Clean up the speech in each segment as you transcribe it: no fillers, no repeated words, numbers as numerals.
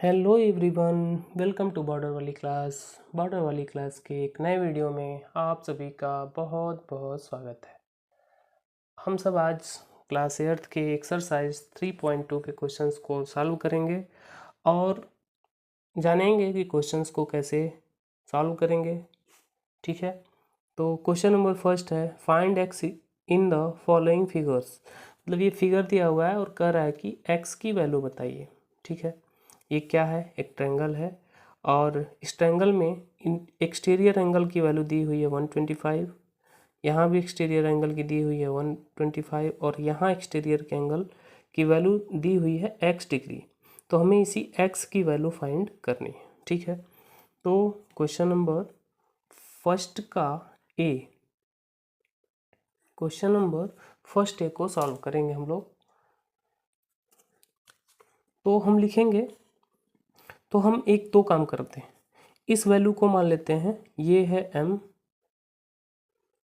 Hello everyone, welcome to border वाली class के एक नए वीडियो में आप सभी का बहुत बहुत स्वागत है। हम सब आज क्लास 8 के एक्सरसाइज 3.2 के क्वेश्चंस को सॉल्व करेंगे और जानेंगे कि क्वेश्चंस को कैसे सॉल्व करेंगे। ठीक है, तो क्वेश्चन नंबर फर्स्ट है, find x in the following figures. मतलब ये फिगर दिया हुआ है और कह रहा है कि एक्स की वैल्यू बताइए। ठीक है, ये क्या है, एक ट्रायंगल है और इस ट्रायंगल में एक्सटीरियर एंगल की वैल्यू दी हुई है 125, यहाँ भी एक्सटीरियर एंगल की दी हुई है 125 और यहाँ एक्सटीरियर के एंगल की वैल्यू दी हुई है x डिग्री। तो हमें इसी x की वैल्यू फाइंड करनी है। ठीक है, तो क्वेश्चन नंबर फर्स्ट का ए क्वेश्चन नंबर फर्स्ट ए को सॉल्व करेंगे हम लोग। तो हम लिखेंगे, तो हम एक दो काम करते हैं, इस वैल्यू को मान लेते हैं, ये है m,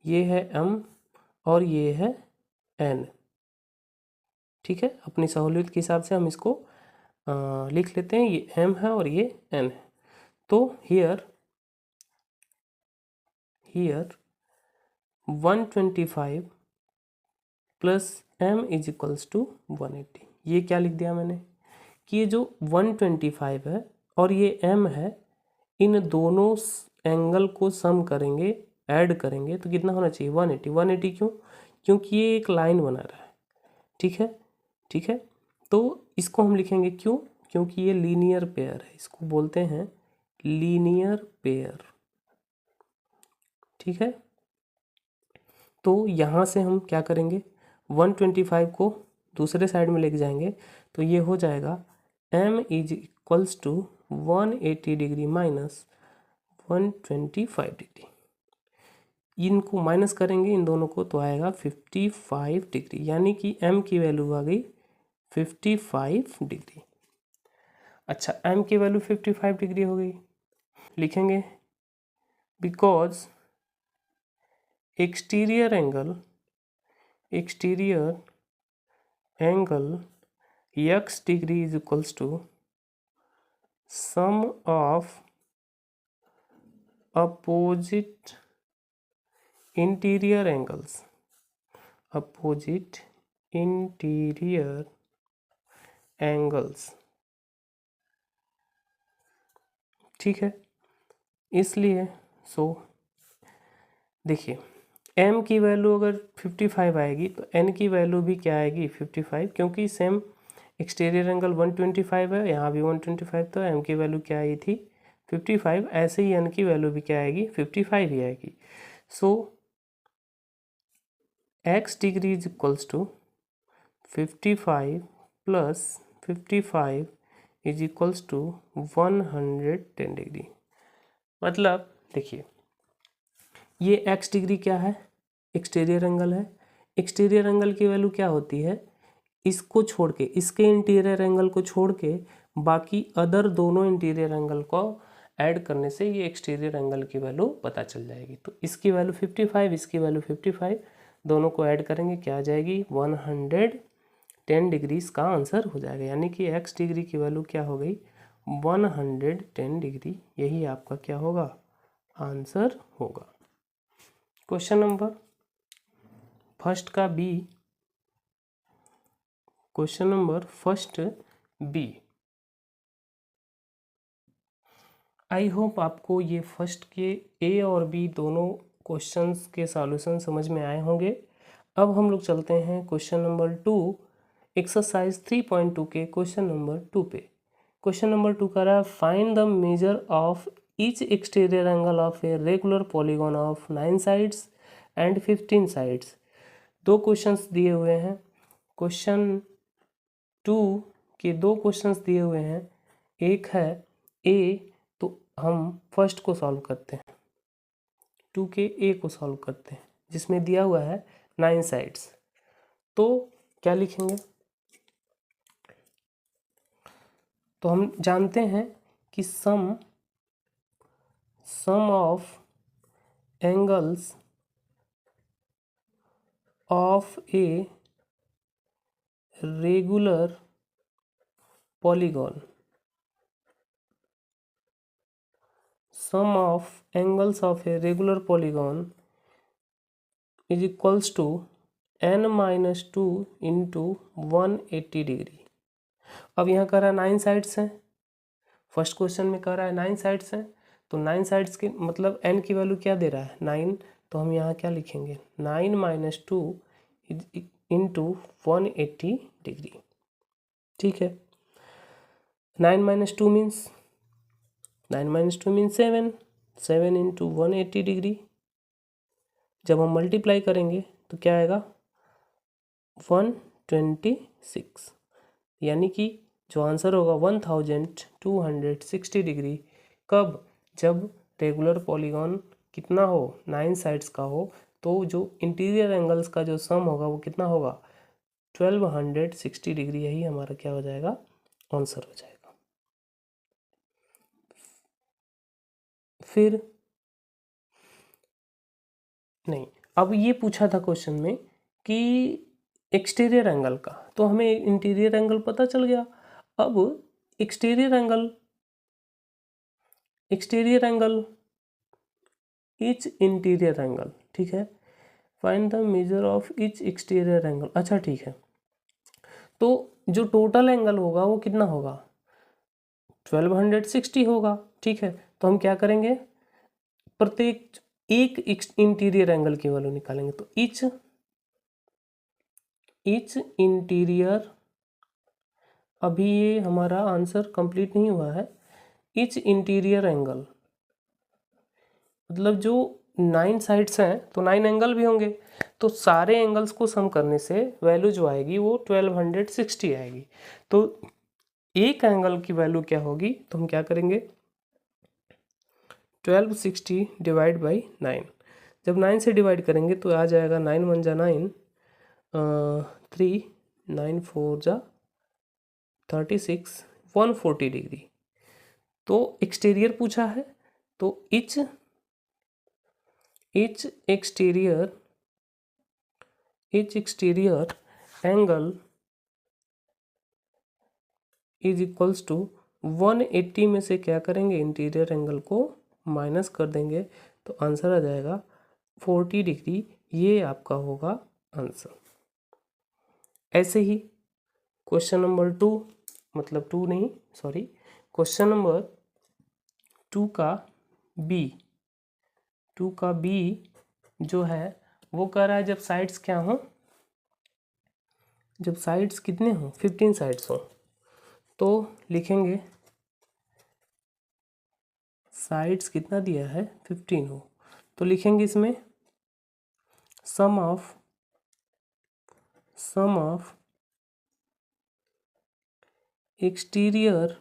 ये है m और ये है n। ठीक है, अपनी सहूलियत के हिसाब से हम इसको लिख लेते हैं, ये m है और ये n है। तो here 125 plus m is equals to 180। ये क्या लिख दिया मैंने कि ये जो 125 है और ये m है, इन दोनों एंगल को सम करेंगे, ऐड करेंगे तो कितना होना चाहिए 180। 180 क्यों? क्योंकि ये एक लाइन बना रहा है। ठीक है, ठीक है, तो इसको हम लिखेंगे क्यों? क्योंकि ये लीनियर पेयर है, इसको बोलते हैं लीनियर पेयर। ठीक है, तो यहाँ से हम क्या करेंगे, 125 को दूसरे साइड में लेके जाएंगे तो ये हो जाएगा m is equals to 180 degree minus 125 degree. इनको माइनस करेंगे इन दोनों को तो आएगा 55 डिग्री, यानी कि m की वैल्यू आ गई 55 डिग्री। अच्छा, m की वैल्यू 55 डिग्री हो गई, लिखेंगे because exterior angle x degree is equals to sum of opposite interior angles, opposite interior angles. ठीक है, इसलिए देखिए m की वैल्यू अगर 55 आएगी तो n की वैल्यू भी क्या आएगी 55, क्योंकि सेम एक्सटीरियर एंगल 125 है, यहाँ भी 125, तो m की वैल्यू क्या आई थी 55। ऐसे ही n की वैल्यू भी क्या आएगी 55 ही आएगी। So x degree is equals to 55 plus 55 is equals to 110 degree. मतलब देखिए ये x डिग्री क्या है, एक्सटीरियर एंगल है। एक्सटीरियर एंगल की वैल्यू क्या होती है, इसको छोड़ के, इसके इंटीरियर एंगल को छोड़ के बाकी अदर दोनों इंटीरियर एंगल को ऐड करने से ये एक्सटीरियर एंगल की वैल्यू पता चल जाएगी। तो इसकी वैल्यू 55, इसकी वैल्यू 55, दोनों को ऐड करेंगे क्या आ जाएगी 110 डिग्री, इसका आंसर हो जाएगा। यानी कि x डिग्री की वैल्यू क्या हो गई 110 डिग्री, यही आपका क्या होगा आंसर होगा। क्वेश्चन नंबर फर्स्ट का B, question number first B. I hope आपको ये फर्स्ट के ए और बी दोनों क्वेश्चंस के सॉल्यूशन समझ में आए होंगे। अब हम लोग चलते हैं क्वेश्चन नंबर 2, एक्सरसाइज 3.2 के क्वेश्चन नंबर 2 पे। क्वेश्चन नंबर 2 का रहा है, find the measure of each exterior angle of a regular polygon of 9 sides and 15 sides. दो क्वेश्चंस दिए हुए हैं, क्वेश्चन 2 के दो क्वेश्चंस दिए हुए हैं, एक है ए, तो हम फर्स्ट को सॉल्व करते हैं, 2 के ए को सॉल्व करते हैं जिसमें दिया हुआ है 9 साइड्स। तो क्या लिखेंगे, तो हम जानते हैं कि sum of angles of a regular polygon sum of angles of a regular polygon is equals to n minus 2 into 180 degree. अब यहाँ कह रहा है 9 साइड्स हैं, फर्स्ट क्वेश्चन में कह रहा है 9 साइड्स हैं, तो 9 साइड्स के मतलब n की वैल्यू क्या दे रहा है 9, तो हम यहाँ क्या लिखेंगे 9 माइनस 2 इंटू 180 डिग्री। ठीक है, 9 माइनस 2 मीन्स 7 इंटू 180 डिग्री। जब हम मल्टीप्लाई करेंगे तो क्या आएगा 126, यानी कि जो आंसर होगा 1260 डिग्री। कब? जब रेगुलर पॉलीगॉन कितना हो 9 साइड्स का हो, तो जो इंटीरियर एंगल्स का जो सम होगा वो कितना होगा 1260 डिग्री। यही हमारा क्या हो जाएगा आंसर हो जाएगा। फिर नहीं, अब ये पूछा था क्वेश्चन में कि एक्सटीरियर एंगल का, तो हमें इंटीरियर एंगल पता चल गया। अब exterior angle each interior angle, ठीक है, find the measure of each exterior angle. अच्छा ठीक है, तो जो टोटल एंगल होगा वो कितना होगा 1260 होगा। ठीक है, तो हम क्या करेंगे प्रत्येक एक इंटीरियर एंगल की वैल्यू निकालेंगे। तो ईच इंटीरियर, अभी ये हमारा आंसर कंप्लीट नहीं हुआ है। ईच इंटीरियर एंगल मतलब जो 9 साइड्स हैं तो 9 एंगल भी होंगे, तो सारे एंगल्स को सम करने से वैल्यू जो आएगी वो 1260 आएगी। तो एक एंगल की वैल्यू क्या होगी, तो हम क्या करेंगे 1260 डिवाइड बाई 9। जब 9 से डिवाइड करेंगे तो आ जाएगा 9 1 जा 9, 3 9 4 जा 36, 140 डिग्री। तो एक्सटीरियर पूछा है, तो each exterior angle is equals to 180 में से क्या करेंगे इंटीरियर एंगल को माइनस कर देंगे, तो आंसर आ जाएगा 40 डिग्री। ये आपका होगा आंसर। ऐसे ही क्वेश्चन नंबर 2, मतलब 2 नहीं सॉरी, क्वेश्चन नंबर 2 का बी जो है वो कह रहा है जब साइड्स क्या हो, जब साइड्स कितने हों 15 साइड्स हों, तो लिखेंगे साइड्स कितना दिया है 15 हो, तो लिखेंगे इसमें sum of exterior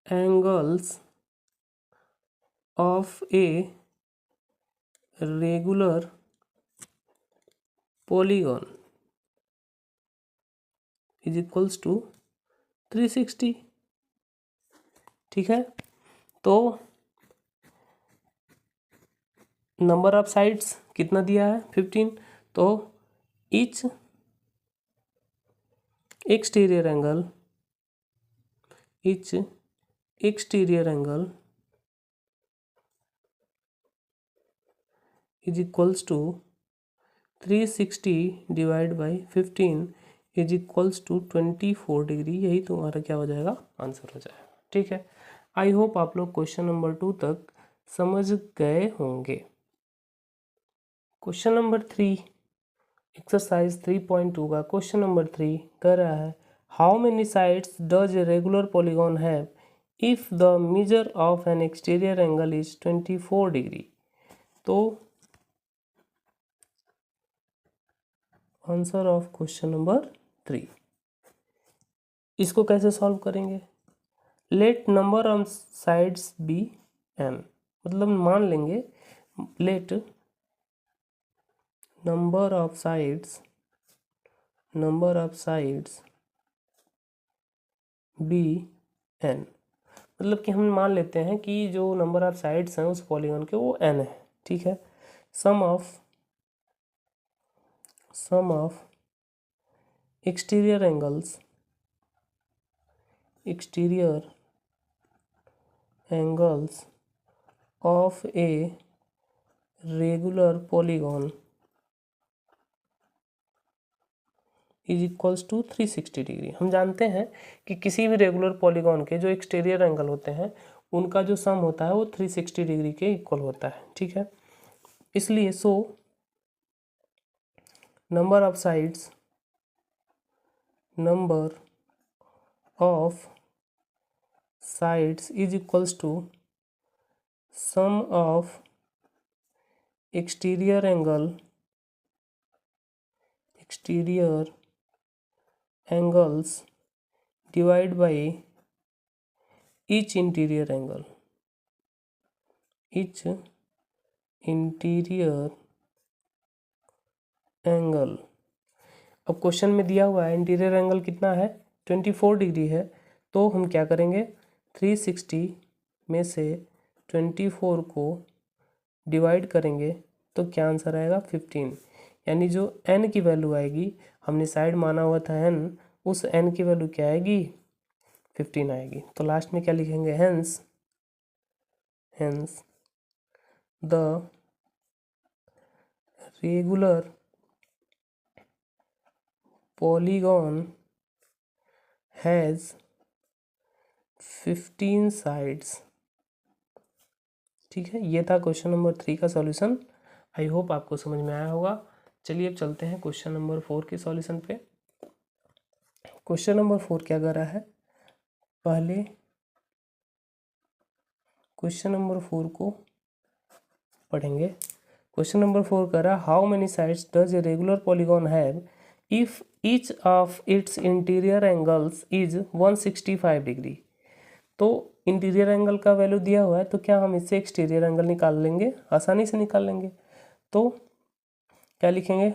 angles of a regular polygon is equals to 360। ठीक है, तो नंबर ऑफ साइड्स कितना दिया है 15, तो each exterior angle is equals to 360 divide by 15 is equals to 24 degree. यही तुम्हारा क्या हो जाएगा आंसर हो जाएगा। ठीक है, आई होप आप लोग क्वेश्चन नंबर 2 तक समझ गए होंगे। क्वेश्चन नंबर 3 एक्सरसाइज 3.2 का क्वेश्चन नंबर 3 कह रहा है how many sides does a regular polygon have if the measure of an exterior angle is 24 degree. तो आंसर ऑफ क्वेश्चन नंबर 3, इसको कैसे सॉल्व करेंगे, let number of sides be n, मतलब मान लेंगे let number of sides be n, मतलब कि हम मान लेते हैं कि जो नंबर ऑफ साइड्स हैं उस पॉलीगॉन के वो n है। ठीक है, sum of exterior angles of a regular polygon is equals to 360 degree. हम जानते हैं कि किसी भी रेगुलर पॉलीगॉन के जो एक्सटीरियर एंगल होते हैं उनका जो सम होता है वो 360 डिग्री के इक्वल होता है, ठीक है। इसलिए so number of sides is equals to sum of exterior angles divide by each interior angle अब क्वेश्चन में दिया हुआ है इंटीरियर एंगल कितना है 24 डिग्री है, तो हम क्या करेंगे 360 में से 24 को डिवाइड करेंगे तो क्या आंसर आएगा 15, यानी जो n की वैल्यू आएगी, हमने साइड माना हुआ था n, उस n की वैल्यू क्या आएगी 15 आएगी। तो लास्ट में क्या लिखेंगे hence the regular polygon has 15 sides. ठीक है, ये था क्वेश्चन नंबर 3 का सॉल्यूशन। आई होप आपको समझ में आया होगा। चलिए अब चलते हैं क्वेश्चन नंबर 4 के सॉल्यूशन पे। क्वेश्चन नंबर 4 क्या कर रहा है, पहले क्वेश्चन नंबर 4 को पढ़ेंगे। क्वेश्चन नंबर 4 कर रहा है how many sides does a regular polygon have if each of its interior angles is 165 degree. तो इंटीरियर एंगल का वैल्यू दिया हुआ है, तो क्या हम इससे एक्सटीरियर एंगल निकाल लेंगे, आसानी से निकाल लेंगे। तो क्या लिखेंगे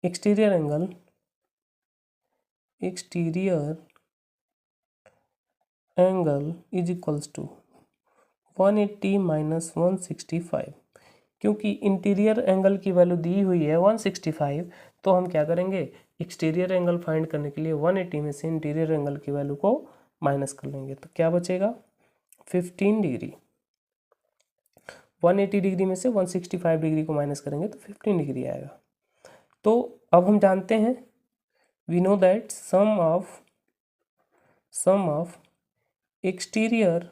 exterior angle is equals to 180 minus 165। क्योंकि इंटीरियर एंगल की वैल्यू दी हुई है 165, तो हम क्या करेंगे एक्सटीरियर एंगल फाइंड करने के लिए 180 में से इंटीरियर एंगल की वैल्यू को माइनस कर लेंगे, तो क्या बचेगा 15 डिग्री। 180 डिग्री में से 165 डिग्री को माइनस करेंगे तो 15 डिग्री आएगा। तो अब हम जानते हैं we know that sum of exterior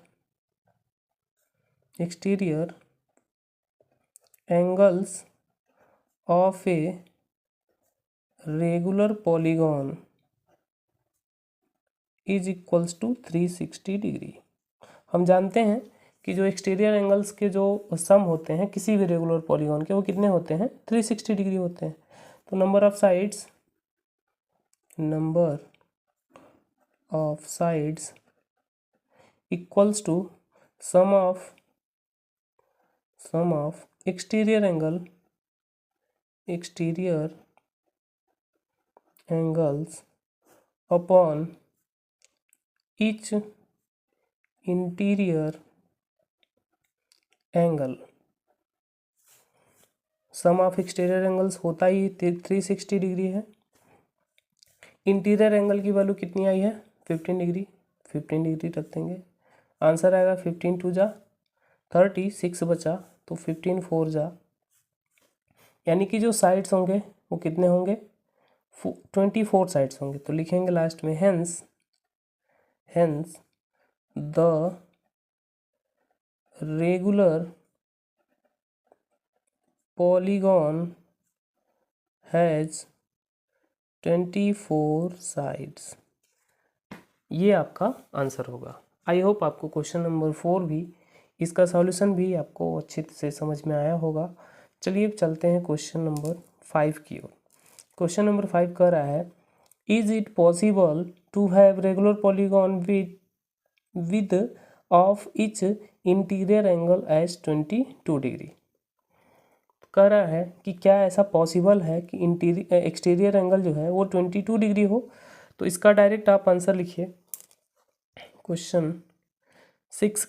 angles of a regular polygon is equals to 360 degree. हम जानते हैं कि जो एक्सटीरियर एंगल्स के जो सम होते हैं किसी भी रेगुलर पॉलीगॉन के, वो कितने होते हैं 360 डिग्री होते हैं। तो number of sides equals to sum of exterior angles upon each interior angle. Sum of exterior angles होता ही 360 डिग्री है। इंटीरियर एंगल की वैल्यू कितनी आई है 15 डिग्री, 15 डिग्री रख देंगे, आंसर आएगा 15 टू जा 30, 6 बचा तो 15 4 जा, यानी कि जो साइड्स होंगे वो कितने होंगे 24 साइड्स होंगे। तो लिखेंगे लास्ट में hence the regular polygon has 24 sides. ये आपका आंसर होगा। आई होप आपको क्वेश्चन नंबर 4 भी, इसका सॉल्यूशन भी आपको अच्छे से समझ में आया होगा। चलिए चलते हैं क्वेश्चन नंबर 5 की ओर। क्वेश्चन नंबर 5 कह रहा है is it possible to have regular polygon with of each interior angle as 22 degree. कह रहा है कि क्या ऐसा पॉसिबल है कि एक्सटीरियर एंगल जो है वो 22 डिग्री हो। तो इसका डायरेक्ट आप आंसर लिखिए क्वेश्चन 6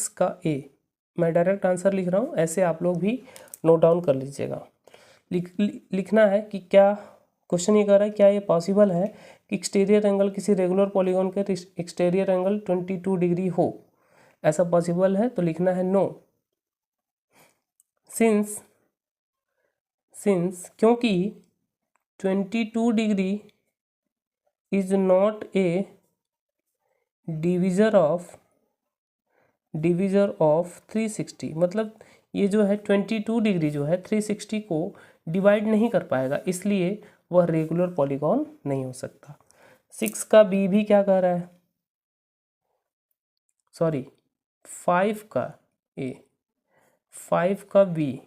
का ए। मैं डायरेक्ट आंसर लिख रहा हूँ, ऐसे आप लोग भी नोट डाउन कर लीजिएगा। लिखना है कि क्या क्वेश्चन ये कह रहा है क्या ये पॉसिबल है कि एक्सटीरियर एंगल किसी रेगुलर पॉलीगॉन के एक्सटीरियर एंगल 22 डिग्री हो। ऐसा पॉसिबल है? तो लिखना है नो। सिंस क्योंकि 22 degree is not a divisor of 360, मतलब ये जो है 22 डिग्री जो है 360 को डिवाइड नहीं कर पाएगा, इसलिए वह रेगुलर पॉलीगॉन नहीं हो सकता। 6 का बी भी क्या कह रहा है, सॉरी 5 का ए, 5 का बी,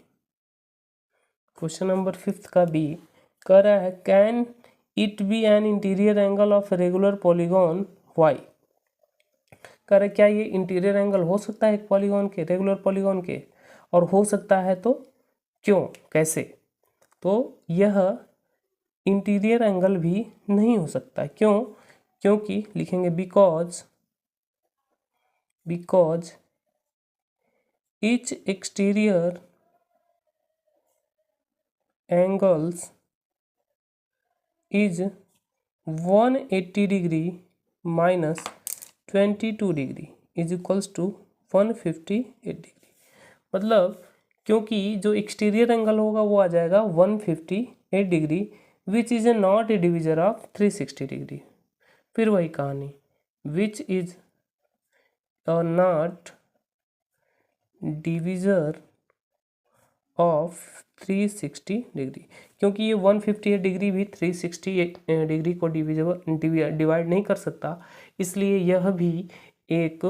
क्वेश्चन नंबर 5 का बी कह रहा है can it be an interior angle of regular polygon why. कह रहा है क्या ये इंटीरियर एंगल हो सकता है एक पॉलीगॉन के, रेगुलर पॉलीगॉन के, और हो सकता है तो क्यों, कैसे? तो यह इंटीरियर एंगल भी नहीं हो सकता, क्यों? क्योंकि लिखेंगे because each exterior angles is 180 degree minus 22 degree is equals to 158 degree. मतलब क्योंकि जो एक्सटीरियर एंगल होगा वो आ जाएगा 158 degree which is a not a divisor of 360 degree. फिर वही कहानी, which is not divisor of 360 degree, क्योंकि ये 158 डिग्री भी 360 डिग्री को डिवाइड नहीं कर सकता, इसलिए यह भी एक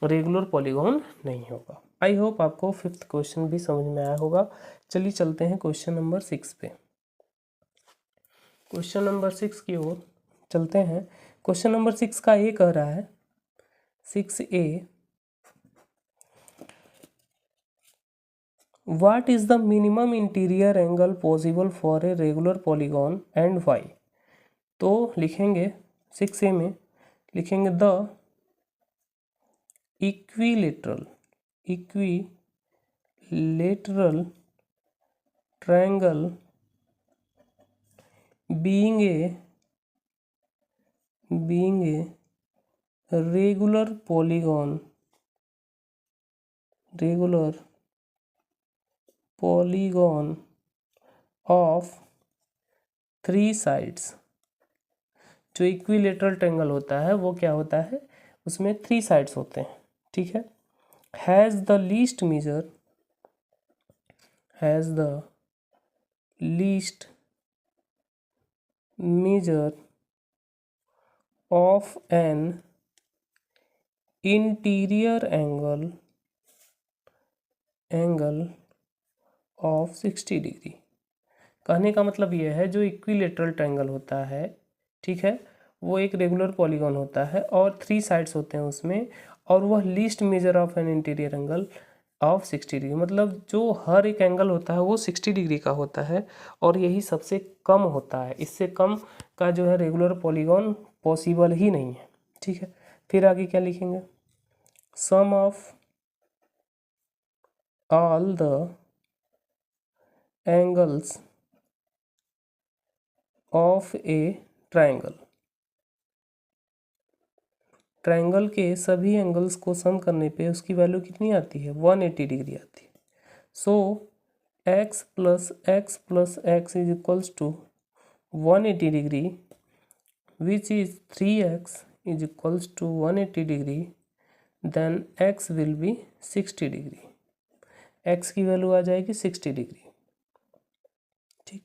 रेगुलर पॉलीगॉन नहीं होगा। आई होप आपको 5th क्वेश्चन भी समझ में आया होगा। चलिए चलते हैं क्वेश्चन नंबर 6 पे। क्वेश्चन नंबर 6 की ओर चलते हैं। क्वेश्चन नंबर 6 का ए कह रहा है 6A, what is the minimum interior angle possible for a regular polygon and why? तो लिखेंगे 6A में लिखेंगे the equilateral triangle being a regular polygon of 3 sides। जो इक्विलेटरल ट्रायंगल होता है वो क्या होता है, उसमें 3 साइड्स होते हैं, ठीक है। Has the least measure of an interior angle of 60 degree. कहने का मतलब यह है जो इक्विलेटरल ट्रायंगल होता है, ठीक है, वो एक रेगुलर पॉलीगॉन होता है और 3 साइड्स होते हैं उसमें, और वह least measure of an interior angle of 60 degree, मतलब जो हर एक एंगल होता है वो 60 डिग्री का होता है और यही सबसे कम होता है, इससे कम का जो है रेगुलर पॉलीगॉन पॉसिबल ही नहीं है, ठीक है। फिर आगे क्या लिखेंगे, sum of all the angles of a triangle के सभी एंगल्स को सम करने पे उसकी वैल्यू कितनी आती है, 180 डिग्री आती है। So x plus x is equals to 180 degree which is 3x is equals to 180 degree, then x will be 60 degree, x की वैल्यू आ जाएगी 60 डिग्री, ठीक।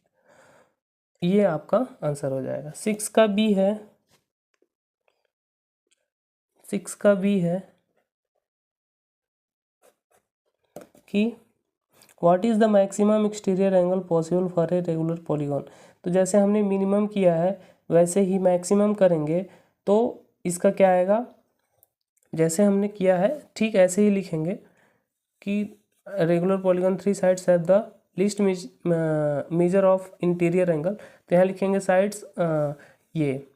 ये आपका आंसर हो जाएगा। 6 का बी है कि what is the maximum exterior angle possible for a regular polygon. तो जैसे हमने मिनिमम किया है वैसे ही मैक्सिमम करेंगे, तो इसका क्या आएगा, जैसे हमने किया है ठीक ऐसे ही लिखेंगे कि regular polygon 3 sides have the least measure of interior angle. तो यहाँ लिखेंगे साइड्स, ये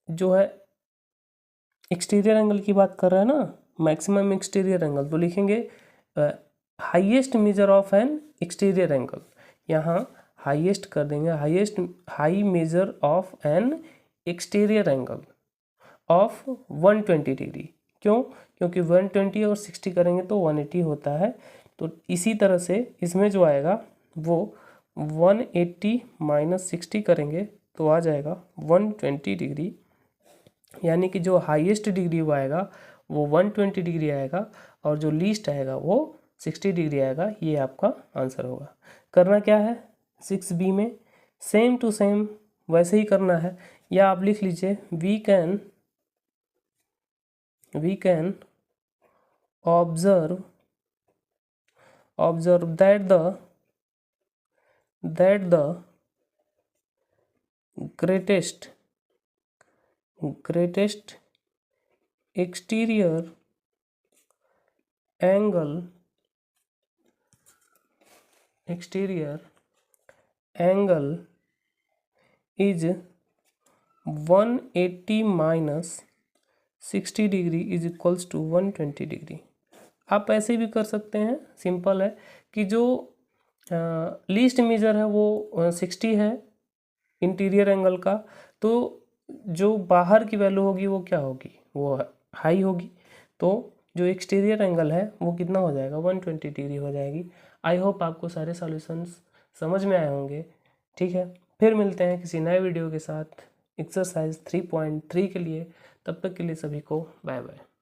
जो है एक्सटीरियर एंगल की बात कर रहे हैं ना, मैक्सिमम एक्सटीरियर एंगल, तो लिखेंगे highest major of an exterior angle, यहाँ हाईएस्ट कर देंगे, high major of an exterior angle of 120 degree, क्यों? क्योंकि 120 और 60 करेंगे तो 180 होता है। तो इसी तरह से इसमें जो आएगा वो 180 माइनस 60 करेंगे तो आ जाएगा 120 डिग्री, यानी कि जो हाईएस्ट डिग्री वो आएगा वो 120 डिग्री आएगा और जो लीस्ट आएगा वो 60 डिग्री आएगा। ये आपका आंसर होगा। करना क्या है 6b में, सेम टू सेम वैसे ही करना है, या आप लिख लीजिए we can observe that the greatest exterior angle is 180 minus 60 degree is equals to 120 degree. आप ऐसे भी कर सकते हैं, सिंपल है कि जो लीस्ट मेजर है वो 60 है इंटीरियर एंगल का, तो जो बाहर की वैल्यू होगी वो क्या होगी, वो हाई होगी। तो जो एक्सटीरियर एंगल है वो कितना हो जाएगा 120 डिग्री हो जाएगी। आई होप आपको सारे सॉल्यूशंस समझ में आए होंगे। ठीक है, फिर मिलते हैं किसी नए वीडियो के साथ एक्सरसाइज 3.3 के लिए। तब तक के लिए सभी को बाय बाय।